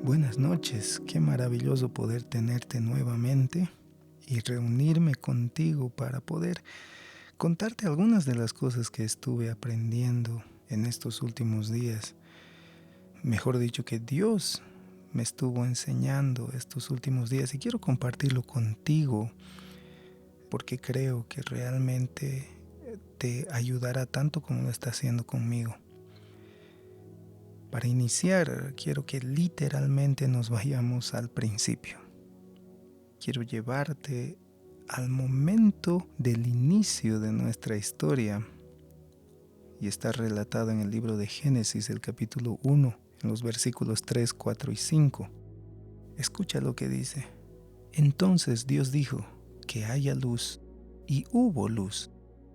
Buenas noches, qué maravilloso poder tenerte nuevamente y reunirme contigo para poder contarte algunas de las cosas que estuve aprendiendo en estos últimos días. Mejor dicho, que Dios me estuvo enseñando estos últimos días y quiero compartirlo contigo porque creo que realmente te ayudará tanto como lo está haciendo conmigo. Para iniciar, quiero que literalmente nos vayamos al principio. Quiero llevarte al momento del inicio de nuestra historia y está relatado en el libro de Génesis, el capítulo 1, en los versículos 3, 4 y 5. Escucha lo que dice. Entonces Dios dijo, que haya luz, y hubo luz.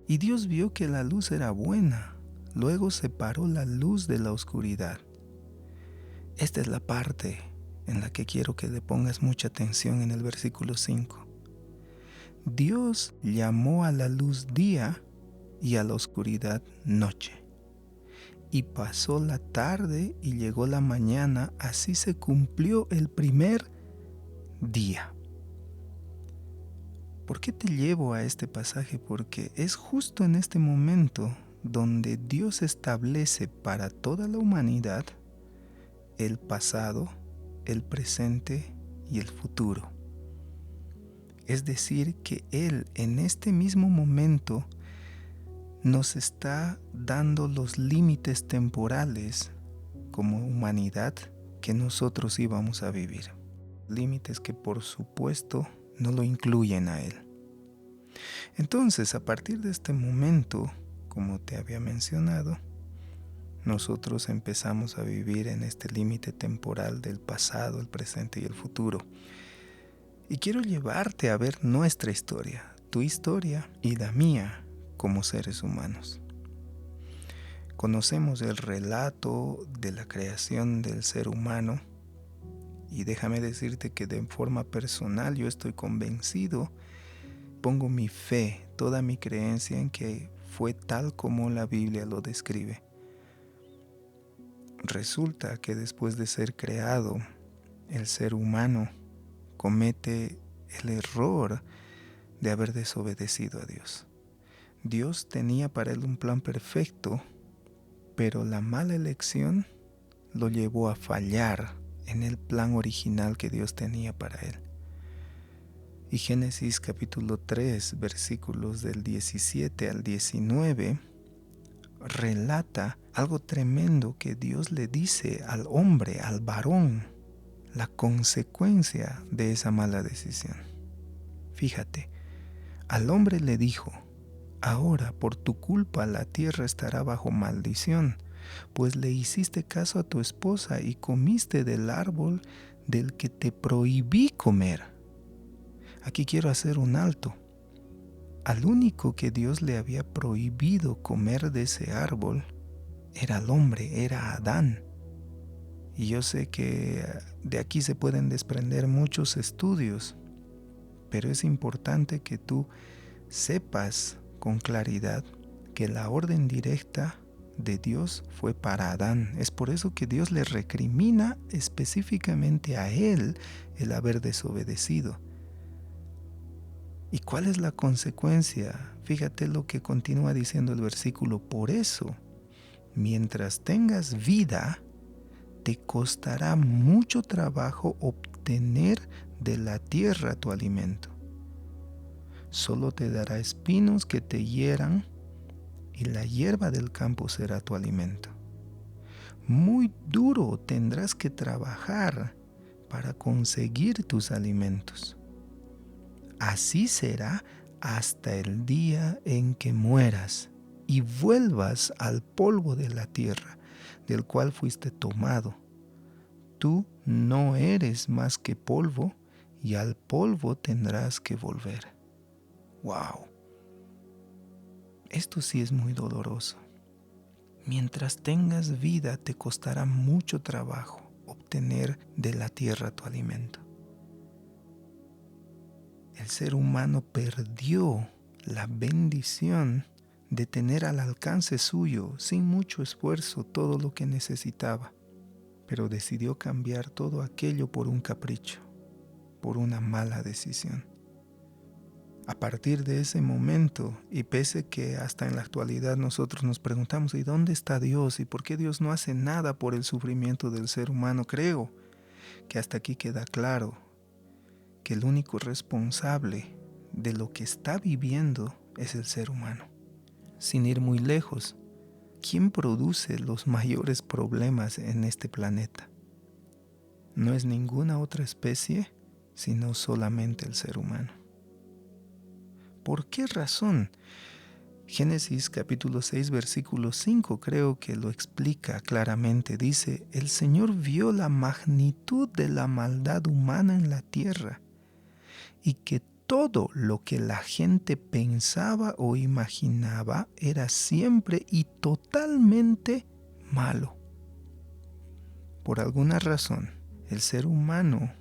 Y Dios vio que la luz era buena. Luego separó la luz de la oscuridad. Esta es la parte en la que quiero que le pongas mucha atención en el versículo 5. Dios llamó a la luz día y a la oscuridad noche. Y pasó la tarde y llegó la mañana, así se cumplió el primer día. ¿Por qué te llevo a este pasaje? Porque es justo en este momento donde Dios establece para toda la humanidad el pasado, el presente y el futuro. Es decir, que Él en este mismo momento nos está dando los límites temporales como humanidad que nosotros íbamos a vivir. Límites que por supuesto no lo incluyen a Él. Entonces, a partir de este momento, como te había mencionado, nosotros empezamos a vivir en este límite temporal del pasado, el presente y el futuro. Y quiero llevarte a ver nuestra historia, tu historia y la mía como seres humanos. Conocemos el relato de la creación del ser humano y déjame decirte que de forma personal yo estoy convencido, pongo mi fe, toda mi creencia en que fue tal como la Biblia lo describe. Resulta que después de ser creado, el ser humano comete el error de haber desobedecido a Dios. Dios tenía para él un plan perfecto, pero la mala elección lo llevó a fallar en el plan original que Dios tenía para él. Y Génesis capítulo 3, versículos del 17 al 19, relata algo tremendo que Dios le dice al hombre, al varón, la consecuencia de esa mala decisión. Fíjate, al hombre le dijo, ahora por tu culpa la tierra estará bajo maldición, pues le hiciste caso a tu esposa y comiste del árbol del que te prohibí comer. Aquí quiero hacer un alto. Al único que Dios le había prohibido comer de ese árbol era el hombre, era Adán. Y yo sé que de aquí se pueden desprender muchos estudios, pero es importante que tú sepas con claridad que la orden directa de Dios fue para Adán. Es por eso que Dios le recrimina específicamente a él el haber desobedecido. ¿Y cuál es la consecuencia? Fíjate lo que continúa diciendo el versículo. Por eso, mientras tengas vida, te costará mucho trabajo obtener de la tierra tu alimento. Solo te dará espinos que te hieran y la hierba del campo será tu alimento. Muy duro tendrás que trabajar para conseguir tus alimentos. Así será hasta el día en que mueras y vuelvas al polvo de la tierra, del cual fuiste tomado. Tú no eres más que polvo y al polvo tendrás que volver. ¡Wow! Esto sí es muy doloroso. Mientras tengas vida te costará mucho trabajo obtener de la tierra tu alimento. El ser humano perdió la bendición de tener al alcance suyo, sin mucho esfuerzo, todo lo que necesitaba. pero decidió cambiar todo aquello por un capricho, por una mala decisión. A partir de ese momento, y pese que hasta en la actualidad nosotros nos preguntamos ¿y dónde está Dios? ¿Y por qué Dios no hace nada por el sufrimiento del ser humano? Creo que hasta aquí queda claro que el único responsable de lo que está viviendo es el ser humano. Sin ir muy lejos, ¿quién produce los mayores problemas en este planeta? No es ninguna otra especie, sino solamente el ser humano. ¿Por qué razón? Génesis capítulo 6, versículo 5 creo que lo explica claramente. Dice, el Señor vio la magnitud de la maldad humana en la tierra y que todo lo que la gente pensaba o imaginaba era siempre y totalmente malo. Por alguna razón, el ser humano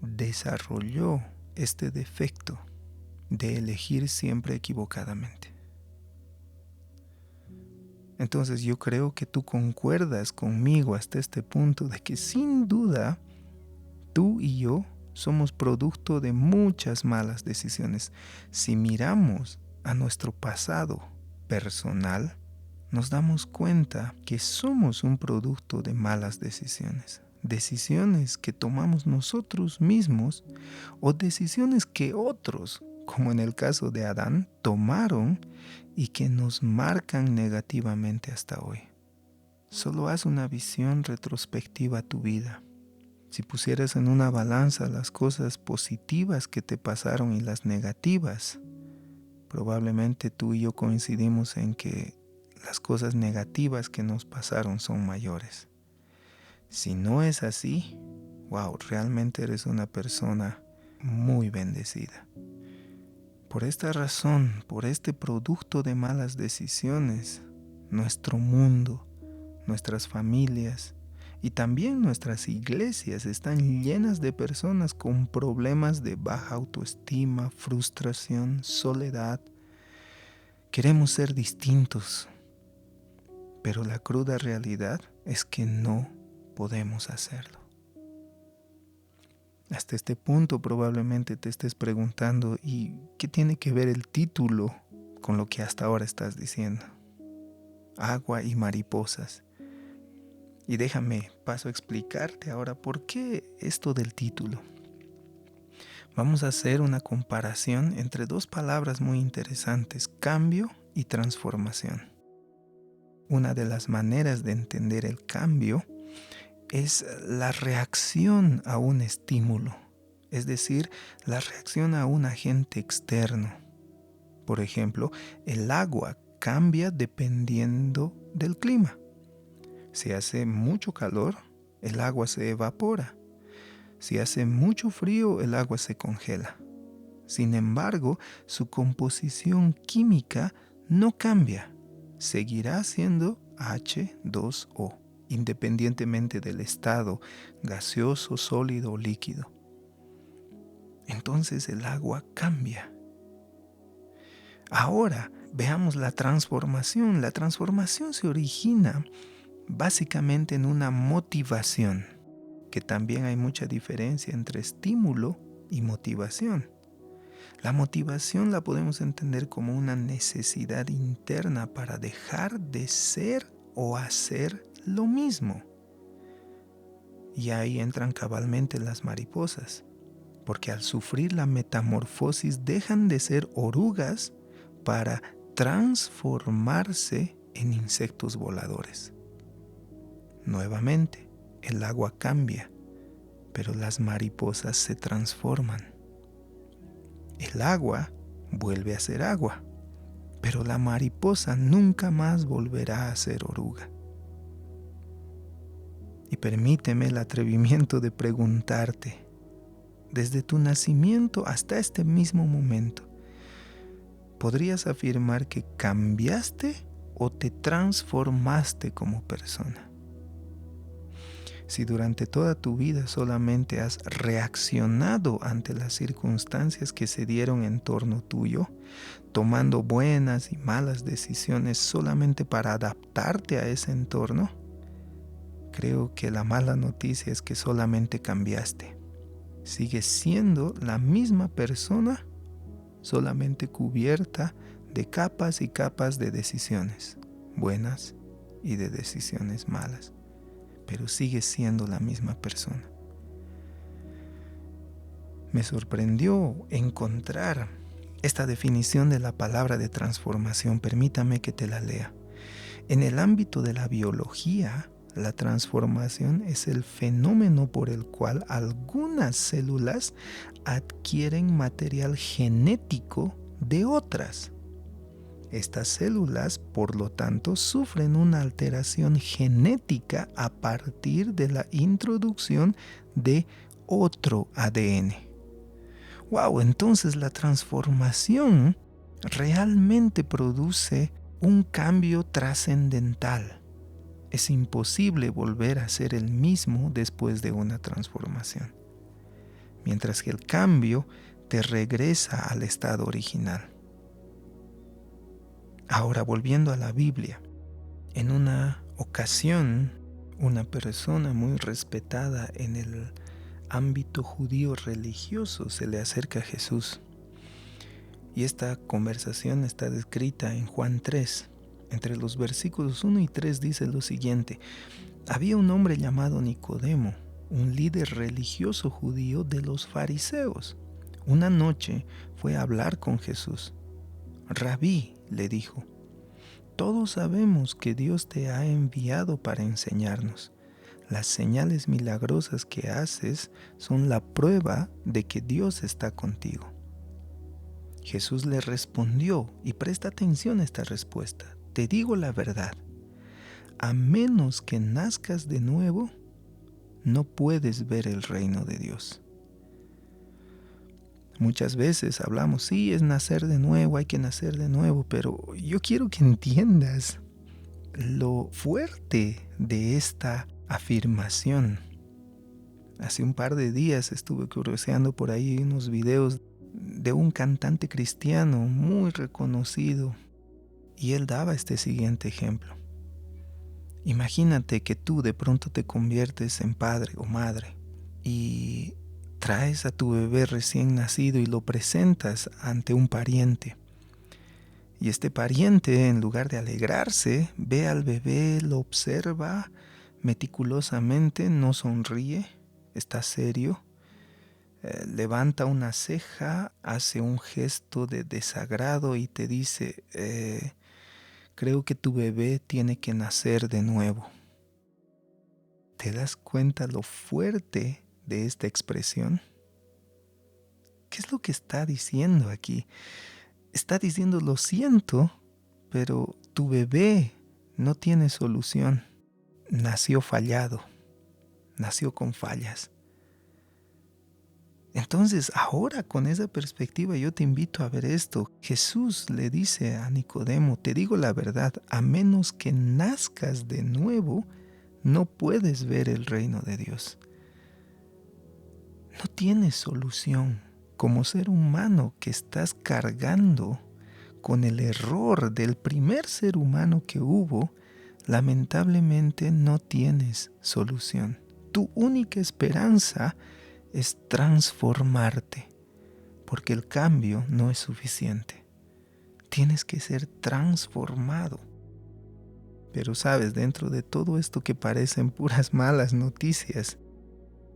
desarrolló este defecto de elegir siempre equivocadamente. Entonces yo creo que tú concuerdas conmigo hasta este punto de que sin duda tú y yo somos producto de muchas malas decisiones. Si miramos a nuestro pasado personal, nos damos cuenta que somos un producto de malas decisiones. Decisiones que tomamos nosotros mismos o decisiones que otros, como en el caso de Adán, tomaron y que nos marcan negativamente hasta hoy. Solo haz una visión retrospectiva a tu vida. Si pusieras en una balanza las cosas positivas que te pasaron y las negativas, probablemente tú y yo coincidimos en que las cosas negativas que nos pasaron son mayores. Si no es así, wow, realmente eres una persona muy bendecida. Por esta razón, por este producto de malas decisiones, nuestro mundo, nuestras familias y también nuestras iglesias están llenas de personas con problemas de baja autoestima, frustración, soledad. Queremos ser distintos, pero la cruda realidad es que no podemos hacerlo. Hasta este punto probablemente te estés preguntando, ¿y qué tiene que ver el título con lo que hasta ahora estás diciendo? Agua y mariposas. Y déjame paso a explicarte ahora por qué esto del título. Vamos a hacer una comparación entre dos palabras muy interesantes, cambio y transformación. Una de las maneras de entender el cambio es la reacción a un estímulo, es decir, la reacción a un agente externo. Por ejemplo, el agua cambia dependiendo del clima. Si hace mucho calor, el agua se evapora. Si hace mucho frío, el agua se congela. Sin embargo, su composición química no cambia. Seguirá siendo H2O. Independientemente del estado gaseoso, sólido o líquido. Entonces el agua cambia. Ahora veamos la transformación. La transformación se origina básicamente en una motivación, que también hay mucha diferencia entre estímulo y motivación. La motivación la podemos entender como una necesidad interna para dejar de ser o hacer lo mismo. Y ahí entran cabalmente las mariposas, porque al sufrir la metamorfosis dejan de ser orugas para transformarse en insectos voladores. Nuevamente, el agua cambia, pero las mariposas se transforman. El agua vuelve a ser agua, pero la mariposa nunca más volverá a ser oruga. Y permíteme el atrevimiento de preguntarte, desde tu nacimiento hasta este mismo momento, ¿podrías afirmar que cambiaste o te transformaste como persona? Si durante toda tu vida solamente has reaccionado ante las circunstancias que se dieron en torno tuyo, tomando buenas y malas decisiones solamente para adaptarte a ese entorno, creo que la mala noticia es que solamente cambiaste. Sigues siendo la misma persona, solamente cubierta de capas y capas de decisiones buenas y de decisiones malas, pero sigues siendo la misma persona. Me sorprendió encontrar esta definición de la palabra de transformación. Permítame que te la lea. En el ámbito de la biología, la transformación es el fenómeno por el cual algunas células adquieren material genético de otras. Estas células, por lo tanto, sufren una alteración genética a partir de la introducción de otro ADN. ¡Wow! Entonces la transformación realmente produce un cambio trascendental. Es imposible volver a ser el mismo después de una transformación, mientras que el cambio te regresa al estado original. Ahora, volviendo a la Biblia, en una ocasión, una persona muy respetada en el ámbito judío religioso se le acerca a Jesús. Y esta conversación está descrita en Juan 3. Entre los versículos 1 y 3 dice lo siguiente: había un hombre llamado Nicodemo, un líder religioso judío de los fariseos. Una noche fue a hablar con Jesús. Rabí, le dijo, todos sabemos que Dios te ha enviado para enseñarnos. Las señales milagrosas que haces son la prueba de que Dios está contigo. Jesús le respondió, y presta atención a esta respuesta: te digo la verdad, a menos que nazcas de nuevo, no puedes ver el reino de Dios. Muchas veces hablamos, sí, es nacer de nuevo, hay que nacer de nuevo, pero yo quiero que entiendas lo fuerte de esta afirmación. Hace un par de días estuve curioseando por ahí unos videos de un cantante cristiano muy reconocido y él daba este siguiente ejemplo. Imagínate que tú de pronto te conviertes en padre o madre y traes a tu bebé recién nacido y lo presentas ante un pariente. Y este pariente, en lugar de alegrarse, ve al bebé, lo observa meticulosamente, no sonríe, está serio, levanta una ceja, hace un gesto de desagrado y te dice, creo que tu bebé tiene que nacer de nuevo. ¿Te das cuenta lo fuerte de esta expresión? ¿Qué es lo que está diciendo aquí? Está diciendo, lo siento, pero tu bebé no tiene solución. Nació fallado, nació con fallas. Entonces, ahora con esa perspectiva yo te invito a ver esto. Jesús le dice a Nicodemo, te digo la verdad, a menos que nazcas de nuevo, no puedes ver el reino de Dios. No tienes solución. Como ser humano que estás cargando con el error del primer ser humano que hubo, lamentablemente no tienes solución. Tu única esperanza es transformarte, porque el cambio no es suficiente. Tienes que ser transformado. Pero sabes, dentro de todo esto que parecen puras malas noticias,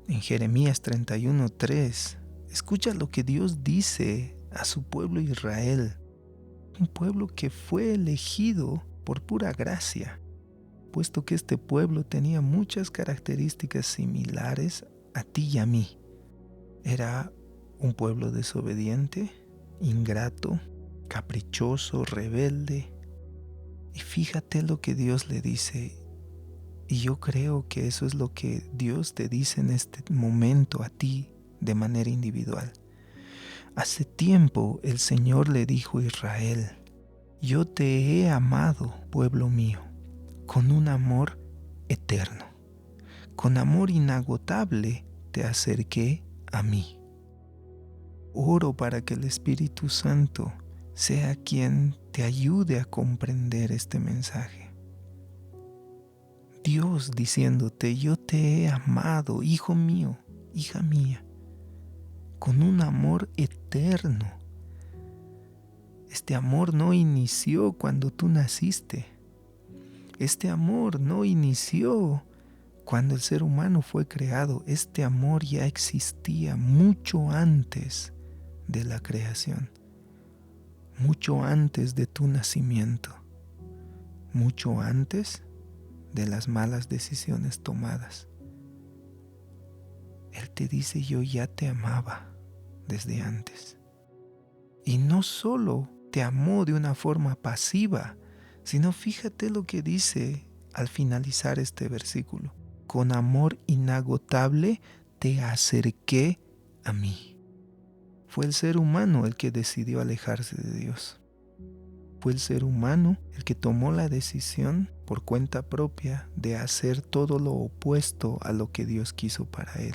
en Jeremías 31:3, escucha lo que Dios dice a su pueblo Israel, un pueblo que fue elegido por pura gracia, puesto que este pueblo tenía muchas características similares a ti y a mí. Era un pueblo desobediente, ingrato, caprichoso, rebelde. Y fíjate lo que Dios le dice. Y yo creo que eso es lo que Dios te dice en este momento a ti de manera individual. Hace tiempo el Señor le dijo a Israel, yo te he amado, pueblo mío, con un amor eterno. Con amor inagotable te acerqué a mí. Oro para que el Espíritu Santo sea quien te ayude a comprender este mensaje. Dios diciéndote: yo te he amado, hijo mío, hija mía, con un amor eterno. Este amor no inició cuando tú naciste. Este amor no inició cuando el ser humano fue creado. Este amor ya existía mucho antes de la creación, mucho antes de tu nacimiento, mucho antes de las malas decisiones tomadas. Él te dice: yo ya te amaba desde antes. Y no solo te amó de una forma pasiva, sino fíjate lo que dice al finalizar este versículo: con amor inagotable te acerqué a mí. Fue el ser humano el que decidió alejarse de Dios. Fue el ser humano el que tomó la decisión por cuenta propia de hacer todo lo opuesto a lo que Dios quiso para él.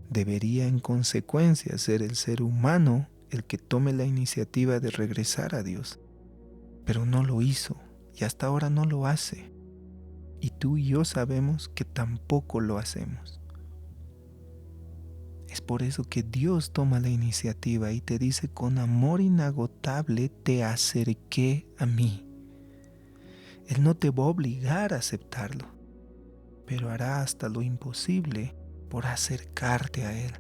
Debería en consecuencia ser el ser humano el que tome la iniciativa de regresar a Dios, pero no lo hizo y hasta ahora no lo hace. Y tú y yo sabemos que tampoco lo hacemos. Es por eso que Dios toma la iniciativa y te dice: con amor inagotable te acerqué a mí. Él no te va a obligar a aceptarlo, pero hará hasta lo imposible por acercarte a Él.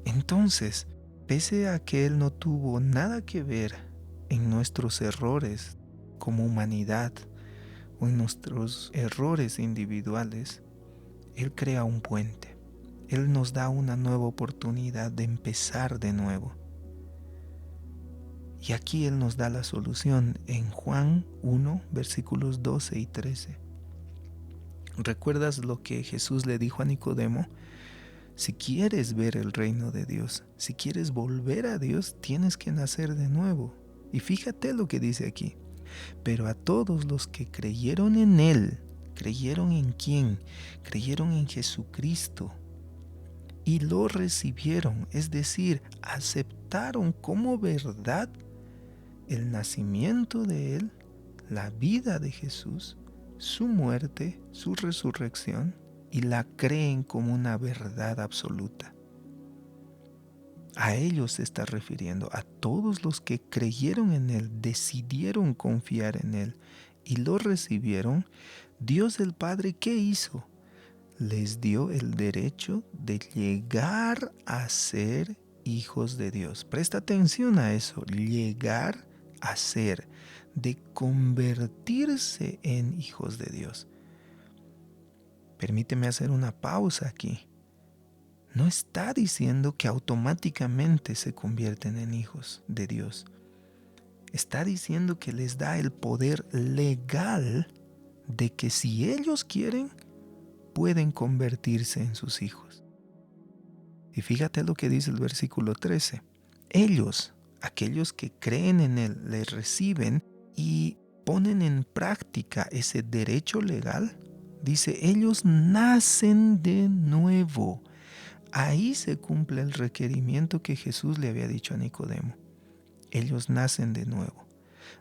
Entonces, pese a que Él no tuvo nada que ver en nuestros errores como humanidad o en nuestros errores individuales, Él crea un puente. Él nos da una nueva oportunidad de empezar de nuevo. Y aquí Él nos da la solución en Juan 1, versículos 12 y 13. ¿Recuerdas lo que Jesús le dijo a Nicodemo? Si quieres ver el reino de Dios, si quieres volver a Dios, tienes que nacer de nuevo. Y fíjate lo que dice aquí: pero a todos los que creyeron en Él, ¿creyeron en quién? Creyeron en Jesucristo y lo recibieron, es decir, aceptaron como verdad el nacimiento de Él, la vida de Jesús, su muerte, su resurrección, y la creen como una verdad absoluta. A ellos se está refiriendo, a todos los que creyeron en Él, decidieron confiar en Él y lo recibieron. Dios el Padre, ¿qué hizo? Les dio el derecho de llegar a ser hijos de Dios. Presta atención a eso: llegar a ser, de convertirse en hijos de Dios. Permíteme hacer una pausa aquí. No está diciendo que automáticamente se convierten en hijos de Dios. Está diciendo que les da el poder legal de que si ellos quieren, pueden convertirse en sus hijos. Y fíjate lo que dice el versículo 13. Ellos, aquellos que creen en Él, le reciben y ponen en práctica ese derecho legal. Dice: ellos nacen de nuevo. Ahí se cumple el requerimiento que Jesús le había dicho a Nicodemo. Ellos nacen de nuevo,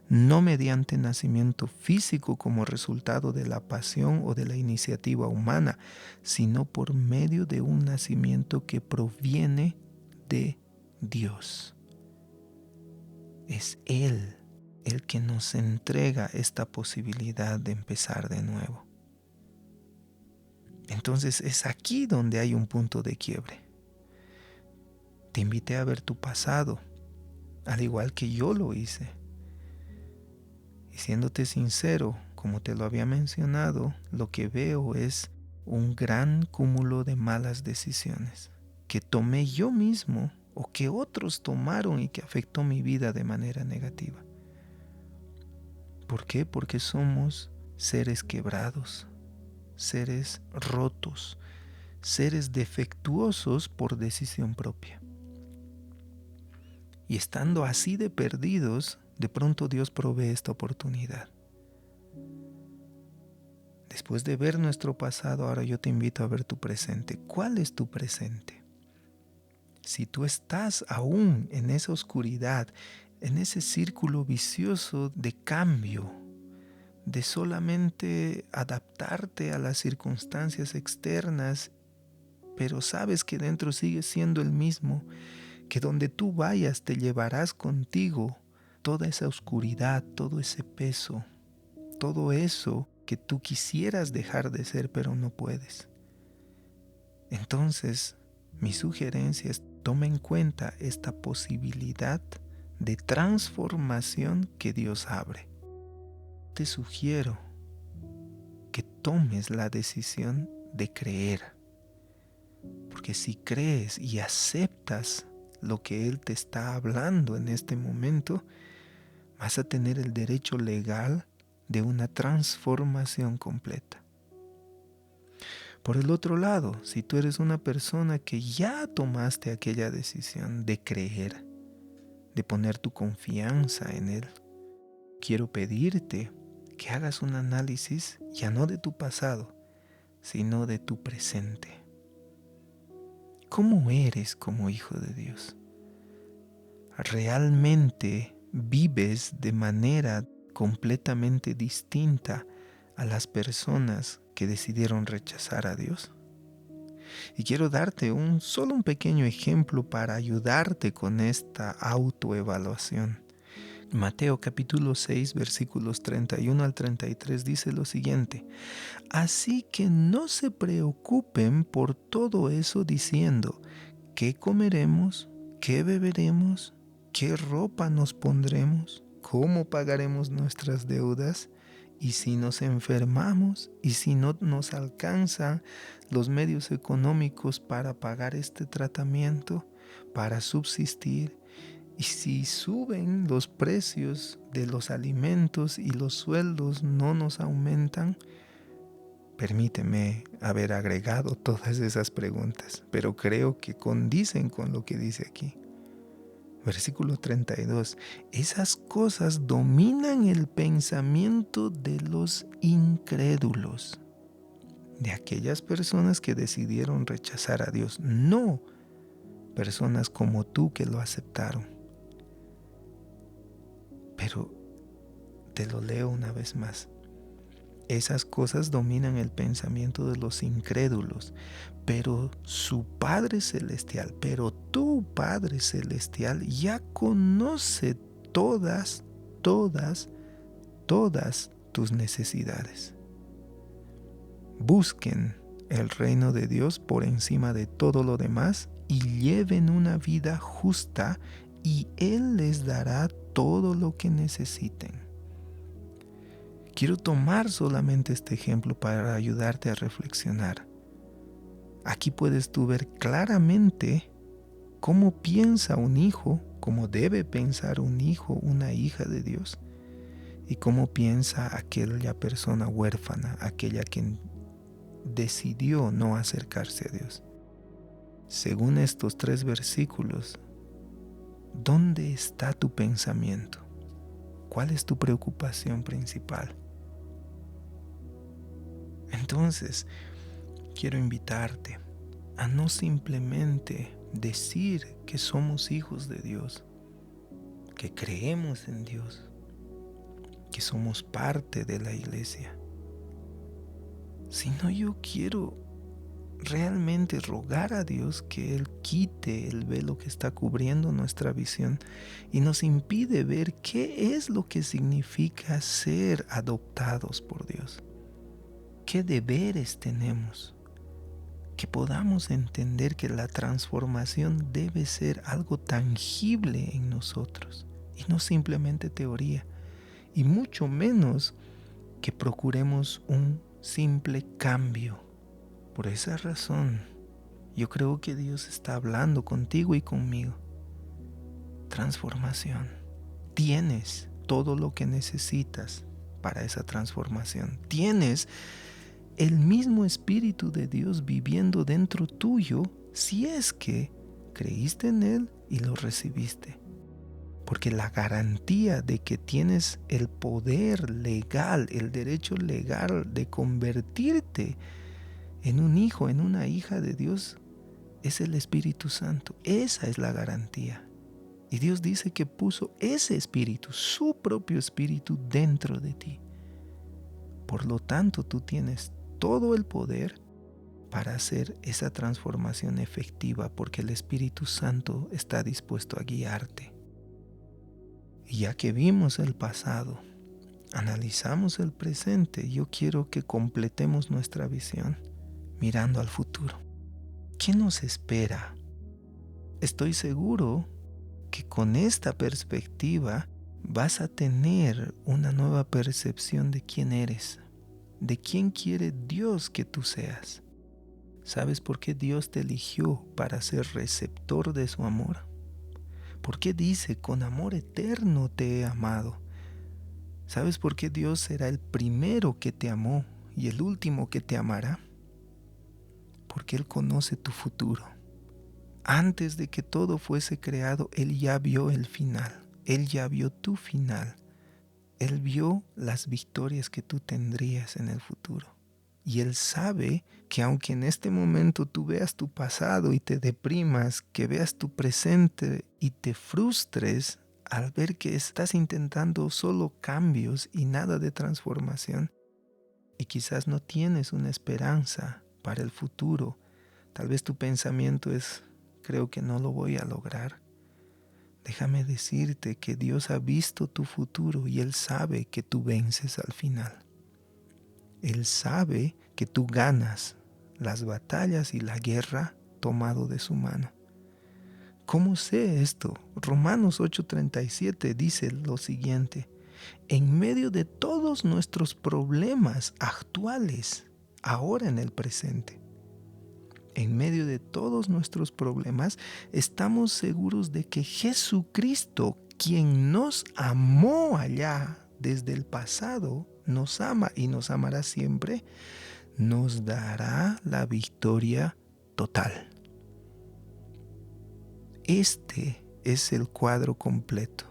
no mediante nacimiento físico como resultado de la pasión o de la iniciativa humana, sino por medio de un nacimiento que proviene de Dios. Es Él el que nos entrega esta posibilidad de empezar de nuevo. Entonces es aquí donde hay un punto de quiebre. Te invité a ver tu pasado, al igual que yo lo hice. Y siéndote sincero, como te lo había mencionado, lo que veo es un gran cúmulo de malas decisiones que tomé yo mismo o que otros tomaron y que afectó mi vida de manera negativa. ¿Por qué? Porque somos seres quebrados, seres rotos, seres defectuosos por decisión propia. Y estando así de perdidos, de pronto Dios provee esta oportunidad. Después de ver nuestro pasado, ahora yo te invito a ver tu presente. ¿Cuál es tu presente? Si tú estás aún en esa oscuridad, en ese círculo vicioso de cambio, de solamente adaptarte a las circunstancias externas, pero sabes que dentro sigues siendo el mismo, que donde tú vayas te llevarás contigo toda esa oscuridad, todo ese peso, todo eso que tú quisieras dejar de ser pero no puedes. Entonces, mi sugerencia es toma en cuenta esta posibilidad de transformación que Dios abre. Te sugiero que tomes la decisión de creer, porque si crees y aceptas lo que Él te está hablando en este momento, vas a tener el derecho legal de una transformación completa. Por el otro lado, si tú eres una persona que ya tomaste aquella decisión de creer, de poner tu confianza en Él, quiero pedirte que hagas un análisis ya no de tu pasado, sino de tu presente. ¿Cómo eres como hijo de Dios? ¿Realmente vives de manera completamente distinta a las personas que decidieron rechazar a Dios? Y quiero darte solo un pequeño ejemplo para ayudarte con esta autoevaluación. Mateo capítulo 6 versículos 31 al 33 dice lo siguiente: Así que no se preocupen por todo eso diciendo, ¿qué comeremos? ¿Qué beberemos? ¿Qué ropa nos pondremos? ¿Cómo pagaremos nuestras deudas? Y si nos enfermamos, y si no nos alcanzan los medios económicos para pagar este tratamiento, para subsistir, y si suben los precios de los alimentos y los sueldos no nos aumentan. Permíteme haber agregado todas esas preguntas, pero creo que condicen con lo que dice aquí. Versículo 32. Esas cosas dominan el pensamiento de los incrédulos, de aquellas personas que decidieron rechazar a Dios, no personas como tú que lo aceptaron. Pero te lo leo una vez más. Esas cosas dominan el pensamiento de los incrédulos, pero su Padre Celestial, pero tu Padre Celestial ya conoce todas tus necesidades. Busquen el reino de Dios por encima de todo lo demás y lleven una vida justa y Él les dará todo lo que necesiten. Quiero tomar solamente este ejemplo para ayudarte a reflexionar. Aquí puedes tú ver claramente cómo piensa un hijo, cómo debe pensar un hijo, una hija de Dios, y cómo piensa aquella persona huérfana, aquella que decidió no acercarse a Dios. Según estos 3 versículos, ¿dónde está tu pensamiento? ¿Cuál es tu preocupación principal? Entonces, quiero invitarte a no simplemente decir que somos hijos de Dios, que creemos en Dios, que somos parte de la iglesia, sino yo quiero realmente rogar a Dios que Él quite el velo que está cubriendo nuestra visión y nos impide ver qué es lo que significa ser adoptados por Dios. ¿Qué deberes tenemos? Que podamos entender que la transformación debe ser algo tangible en nosotros y no simplemente teoría, y mucho menos que procuremos un simple cambio. Por esa razón, yo creo que Dios está hablando contigo y conmigo. Transformación. Tienes todo lo que necesitas para esa transformación. Tienes el mismo Espíritu de Dios viviendo dentro tuyo si es que creíste en Él y lo recibiste. Porque la garantía de que tienes el poder legal, el derecho legal de convertirte en un hijo, en una hija de Dios, es el Espíritu Santo. Esa es la garantía. Y Dios dice que puso ese Espíritu, su propio Espíritu, dentro de ti. Por lo tanto, tú tienes todo el poder para hacer esa transformación efectiva, porque el Espíritu Santo está dispuesto a guiarte. Y ya que vimos el pasado, analizamos el presente, yo quiero que completemos nuestra visión mirando al futuro. ¿Qué nos espera? Estoy seguro que con esta perspectiva vas a tener una nueva percepción de quién eres, de quién quiere Dios que tú seas. ¿Sabes por qué Dios te eligió para ser receptor de su amor? ¿Por qué dice, con amor eterno te he amado? ¿Sabes por qué Dios será el primero que te amó y el último que te amará? Porque Él conoce tu futuro. Antes de que todo fuese creado, Él ya vio el final. Él ya vio tu final. Él vio las victorias que tú tendrías en el futuro. Y Él sabe que aunque en este momento tú veas tu pasado y te deprimas, que veas tu presente y te frustres al ver que estás intentando solo cambios y nada de transformación, y quizás no tienes una esperanza para el futuro, tal vez tu pensamiento es, creo que no lo voy a lograr. Déjame decirte que Dios ha visto tu futuro y Él sabe que tú vences al final. Él sabe que tú ganas las batallas y la guerra tomado de su mano. ¿Cómo sé esto? Romanos 8:37 dice lo siguiente: en medio de todos nuestros problemas actuales, ahora en el presente, en medio de todos nuestros problemas, estamos seguros de que Jesucristo, quien nos amó allá desde el pasado, nos ama y nos amará siempre, nos dará la victoria total. Este es el cuadro completo.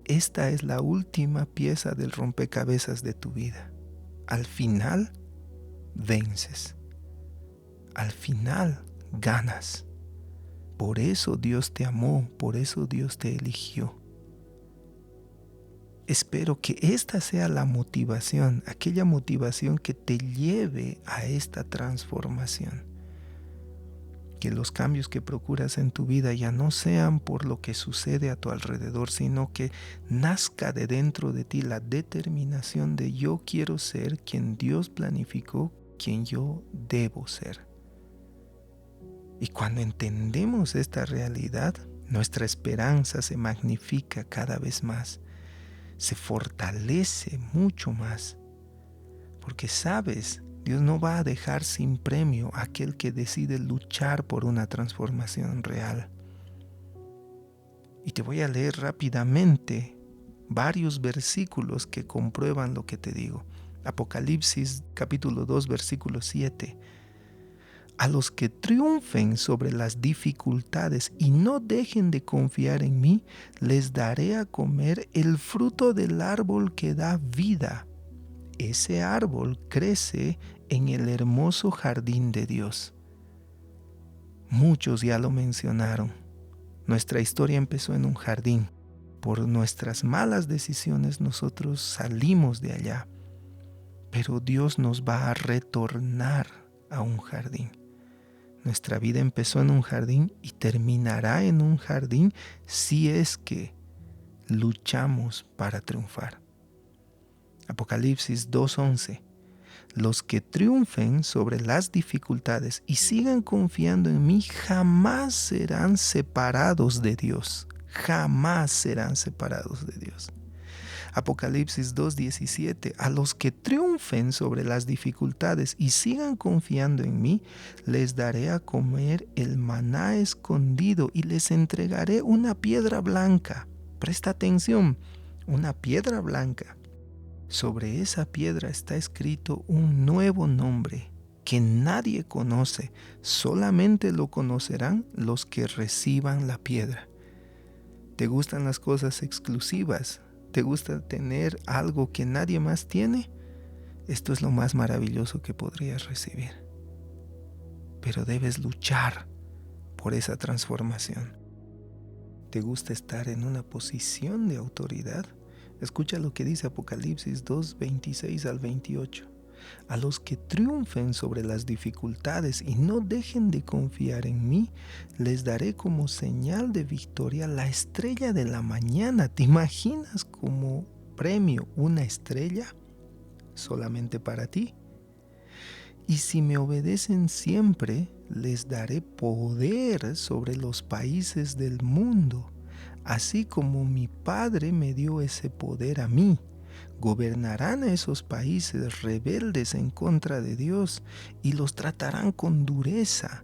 Esta es la última pieza del rompecabezas de tu vida. Al final, vences. Al final, ganas. Por eso Dios te amó, por eso Dios te eligió. Espero que esta sea la motivación, aquella motivación que te lleve a esta transformación. Que los cambios que procuras en tu vida ya no sean por lo que sucede a tu alrededor, sino que nazca de dentro de ti la determinación de yo quiero ser quien Dios planificó, quien yo debo ser. Y cuando entendemos esta realidad, nuestra esperanza se magnifica cada vez más, se fortalece mucho más, porque sabes, Dios no va a dejar sin premio a aquel que decide luchar por una transformación real. Y te voy a leer rápidamente varios versículos que comprueban lo que te digo. Apocalipsis capítulo 2, versículo 7. A los que triunfen sobre las dificultades y no dejen de confiar en mí, les daré a comer el fruto del árbol que da vida. Ese árbol crece en el hermoso jardín de Dios. Muchos ya lo mencionaron. Nuestra historia empezó en un jardín. Por nuestras malas decisiones nosotros salimos de allá. Pero Dios nos va a retornar a un jardín. Nuestra vida empezó en un jardín y terminará en un jardín si es que luchamos para triunfar. Apocalipsis 2:11. Los que triunfen sobre las dificultades y sigan confiando en mí jamás serán separados de Dios. Jamás serán separados de Dios. Apocalipsis 2:17. A los que triunfen sobre las dificultades y sigan confiando en mí, les daré a comer el maná escondido y les entregaré una piedra blanca. Presta atención, una piedra blanca. Sobre esa piedra está escrito un nuevo nombre que nadie conoce, solamente lo conocerán los que reciban la piedra. ¿Te gustan las cosas exclusivas? ¿Te gusta tener algo que nadie más tiene? Esto es lo más maravilloso que podrías recibir. Pero debes luchar por esa transformación. ¿Te gusta estar en una posición de autoridad? Escucha lo que dice Apocalipsis 2, 26 al 28. A los que triunfen sobre las dificultades y no dejen de confiar en mí, les daré como señal de victoria la estrella de la mañana. ¿Te imaginas como premio una estrella solamente para ti? Y si me obedecen siempre, les daré poder sobre los países del mundo, así como mi Padre me dio ese poder a mí. Gobernarán a esos países rebeldes en contra de Dios y los tratarán con dureza.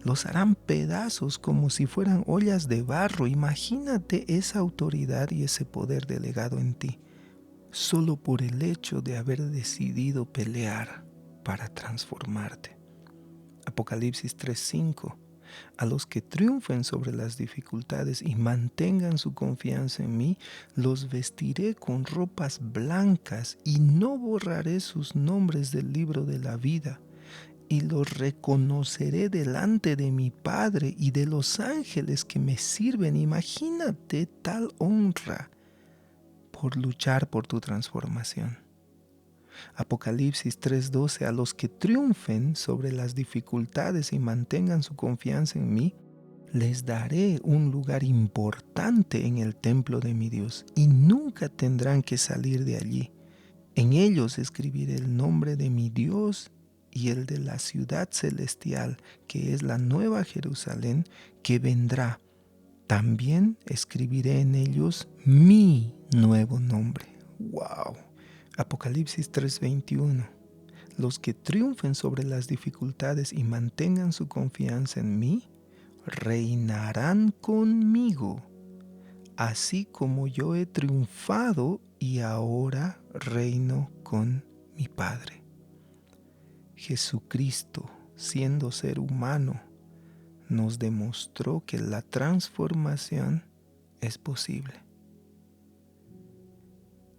Los harán pedazos como si fueran ollas de barro. Imagínate esa autoridad y ese poder delegado en ti, solo por el hecho de haber decidido pelear para transformarte. Apocalipsis 3:5. A los que triunfen sobre las dificultades y mantengan su confianza en mí, los vestiré con ropas blancas y no borraré sus nombres del libro de la vida. Y los reconoceré delante de mi Padre y de los ángeles que me sirven. Imagínate tal honra por luchar por tu transformación. Apocalipsis 3:12. A los que triunfen sobre las dificultades y mantengan su confianza en mí, les daré un lugar importante en el templo de mi Dios y nunca tendrán que salir de allí. En ellos escribiré el nombre de mi Dios y el de la ciudad celestial, que es la nueva Jerusalén que vendrá. También escribiré en ellos mi nuevo nombre. ¡Wow! Apocalipsis 3:21. Los que triunfen sobre las dificultades y mantengan su confianza en mí, reinarán conmigo, así como yo he triunfado y ahora reino con mi Padre. Jesucristo, siendo ser humano, nos demostró que la transformación es posible.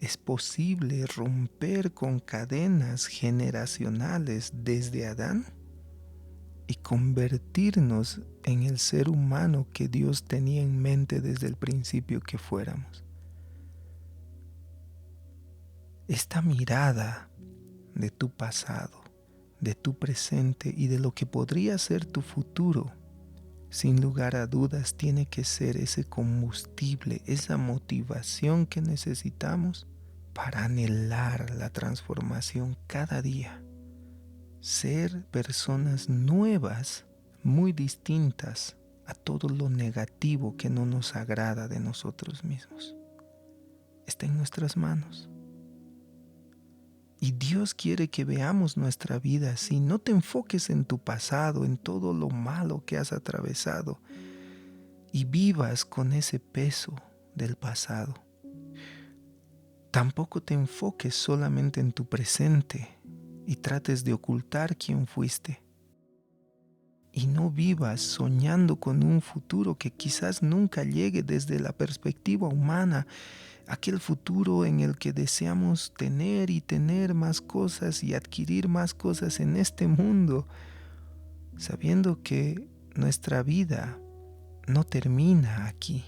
Es posible romper con cadenas generacionales desde Adán y convertirnos en el ser humano que Dios tenía en mente desde el principio que fuéramos. Esta mirada de tu pasado, de tu presente y de lo que podría ser tu futuro, sin lugar a dudas tiene que ser ese combustible, esa motivación que necesitamos para anhelar la transformación cada día. Ser personas nuevas, muy distintas a todo lo negativo que no nos agrada de nosotros mismos. Está en nuestras manos. Y Dios quiere que veamos nuestra vida así. No te enfoques en tu pasado, en todo lo malo que has atravesado y vivas con ese peso del pasado. Tampoco te enfoques solamente en tu presente y trates de ocultar quién fuiste. Y no vivas soñando con un futuro que quizás nunca llegue desde la perspectiva humana, aquel futuro en el que deseamos tener y tener más cosas y adquirir más cosas en este mundo, sabiendo que nuestra vida no termina aquí,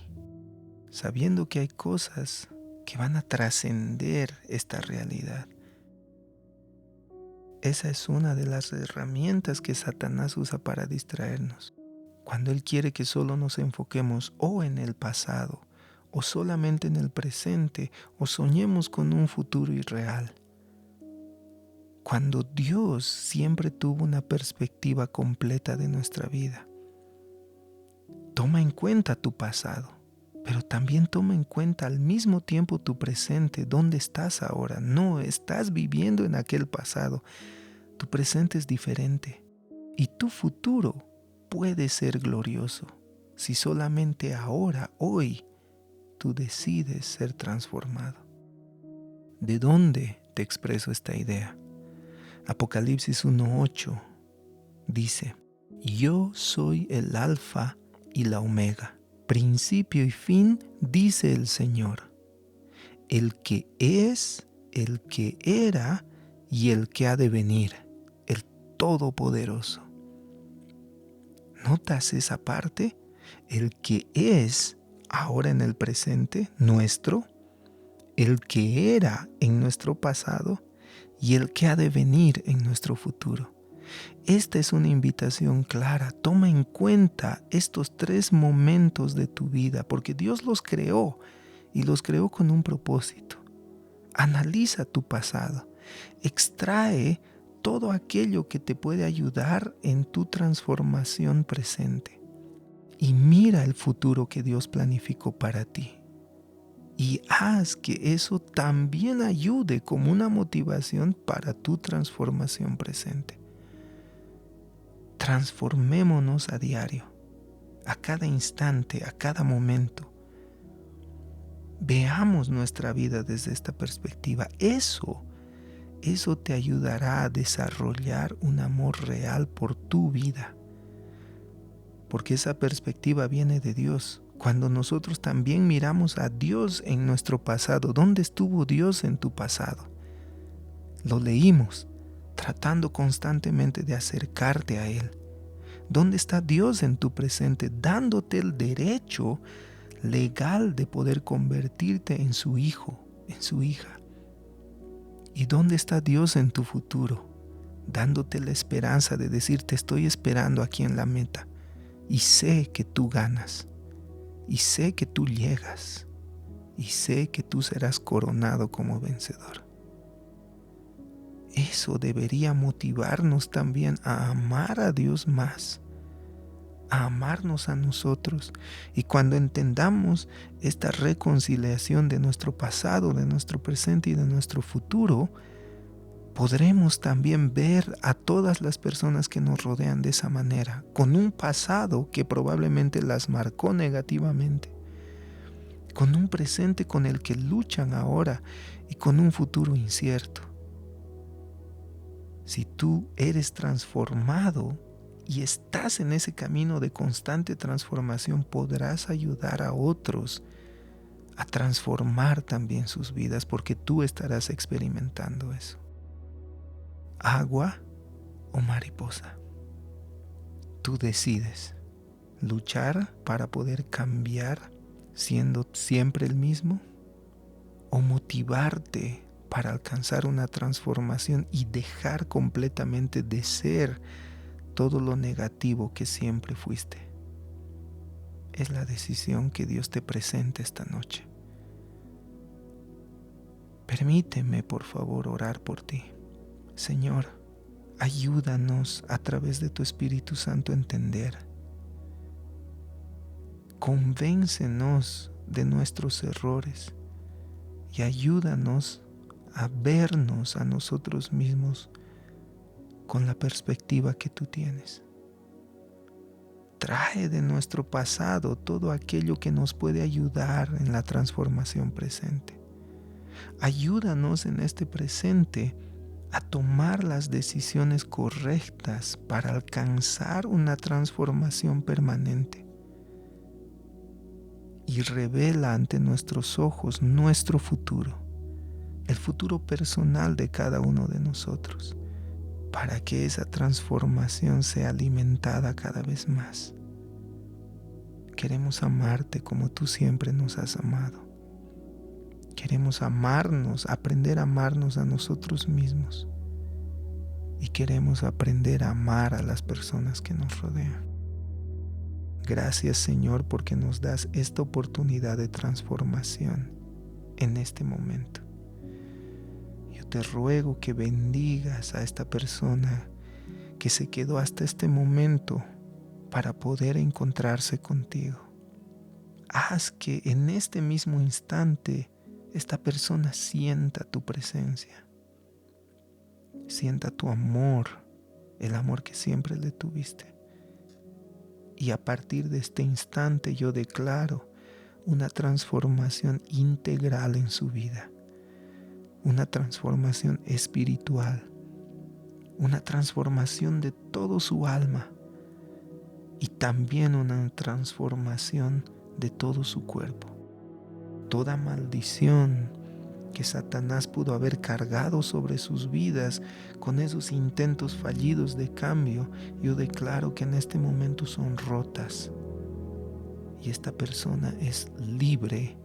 sabiendo que hay cosas que van a trascender esta realidad. Esa es una de las herramientas que Satanás usa para distraernos. Cuando él quiere que solo nos enfoquemos o en el pasado, o solamente en el presente, o soñemos con un futuro irreal. Cuando Dios siempre tuvo una perspectiva completa de nuestra vida. Toma en cuenta tu pasado, pero también toma en cuenta al mismo tiempo tu presente, dónde estás ahora. No estás viviendo en aquel pasado. Tu presente es diferente y tu futuro puede ser glorioso si solamente ahora, hoy, tú decides ser transformado. ¿De dónde te expreso esta idea? Apocalipsis 1:8 dice: Yo soy el Alfa y la Omega, principio y fin, dice el Señor, el que es, el que era y el que ha de venir, el Todopoderoso. ¿Notas esa parte? El que es ahora en el presente, nuestro, el que era en nuestro pasado y el que ha de venir en nuestro futuro. Esta es una invitación clara. Toma en cuenta estos 3 momentos de tu vida, porque Dios los creó y los creó con un propósito. Analiza tu pasado. Extrae todo aquello que te puede ayudar en tu transformación presente. Y mira el futuro que Dios planificó para ti. Y haz que eso también ayude como una motivación para tu transformación presente. Transformémonos a diario, a cada instante, a cada momento. Veamos nuestra vida desde esta perspectiva. Eso te ayudará a desarrollar un amor real por tu vida. Porque esa perspectiva viene de Dios. Cuando nosotros también miramos a Dios en nuestro pasado, ¿dónde estuvo Dios en tu pasado? Lo leímos, tratando constantemente de acercarte a Él. ¿Dónde está Dios en tu presente, dándote el derecho legal de poder convertirte en su hijo, en su hija? ¿Y dónde está Dios en tu futuro, dándote la esperanza de decirte estoy esperando aquí en la meta y sé que tú ganas, y sé que tú llegas, y sé que tú serás coronado como vencedor? Eso debería motivarnos también a amar a Dios más, a amarnos a nosotros. Y cuando entendamos esta reconciliación de nuestro pasado, de nuestro presente y de nuestro futuro, podremos también ver a todas las personas que nos rodean de esa manera, con un pasado que probablemente las marcó negativamente, con un presente con el que luchan ahora y con un futuro incierto. Si tú eres transformado y estás en ese camino de constante transformación, podrás ayudar a otros a transformar también sus vidas, porque tú estarás experimentando eso. Agua o mariposa. Tú decides luchar para poder cambiar siendo siempre el mismo, o motivarte para alcanzar una transformación y dejar completamente de ser todo lo negativo que siempre fuiste. Es la decisión que Dios te presenta esta noche. Permíteme, por favor, orar por ti. Señor, ayúdanos a través de tu Espíritu Santo a entender. Convéncenos de nuestros errores y ayúdanos a vernos a nosotros mismos con la perspectiva que tú tienes. Trae de nuestro pasado todo aquello que nos puede ayudar en la transformación presente. Ayúdanos en este presente a tomar las decisiones correctas para alcanzar una transformación permanente. Y revela ante nuestros ojos nuestro futuro, el futuro personal de cada uno de nosotros, para que esa transformación sea alimentada cada vez más. Queremos amarte como tú siempre nos has amado. Queremos amarnos, aprender a amarnos a nosotros mismos. Y queremos aprender a amar a las personas que nos rodean. Gracias, Señor, porque nos das esta oportunidad de transformación en este momento. Yo te ruego que bendigas a esta persona que se quedó hasta este momento para poder encontrarse contigo. Haz que en este mismo instante esta persona sienta tu presencia, sienta tu amor, el amor que siempre le tuviste. Y a partir de este instante yo declaro una transformación integral en su vida, una transformación espiritual, una transformación de todo su alma y también una transformación de todo su cuerpo. Toda maldición que Satanás pudo haber cargado sobre sus vidas con esos intentos fallidos de cambio, yo declaro que en este momento son rotas y esta persona es libre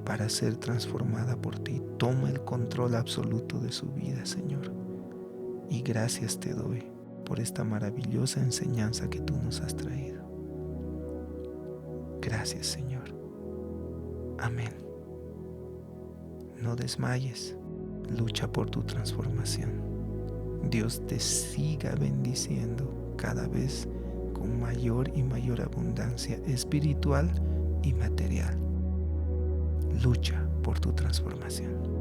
para ser transformada por ti. Toma el control absoluto de su vida, Señor. Y gracias te doy por esta maravillosa enseñanza que tú nos has traído. Gracias, Señor. Amén. No desmayes. Lucha por tu transformación. Dios te siga bendiciendo cada vez con mayor y mayor abundancia espiritual y material. Lucha por tu transformación.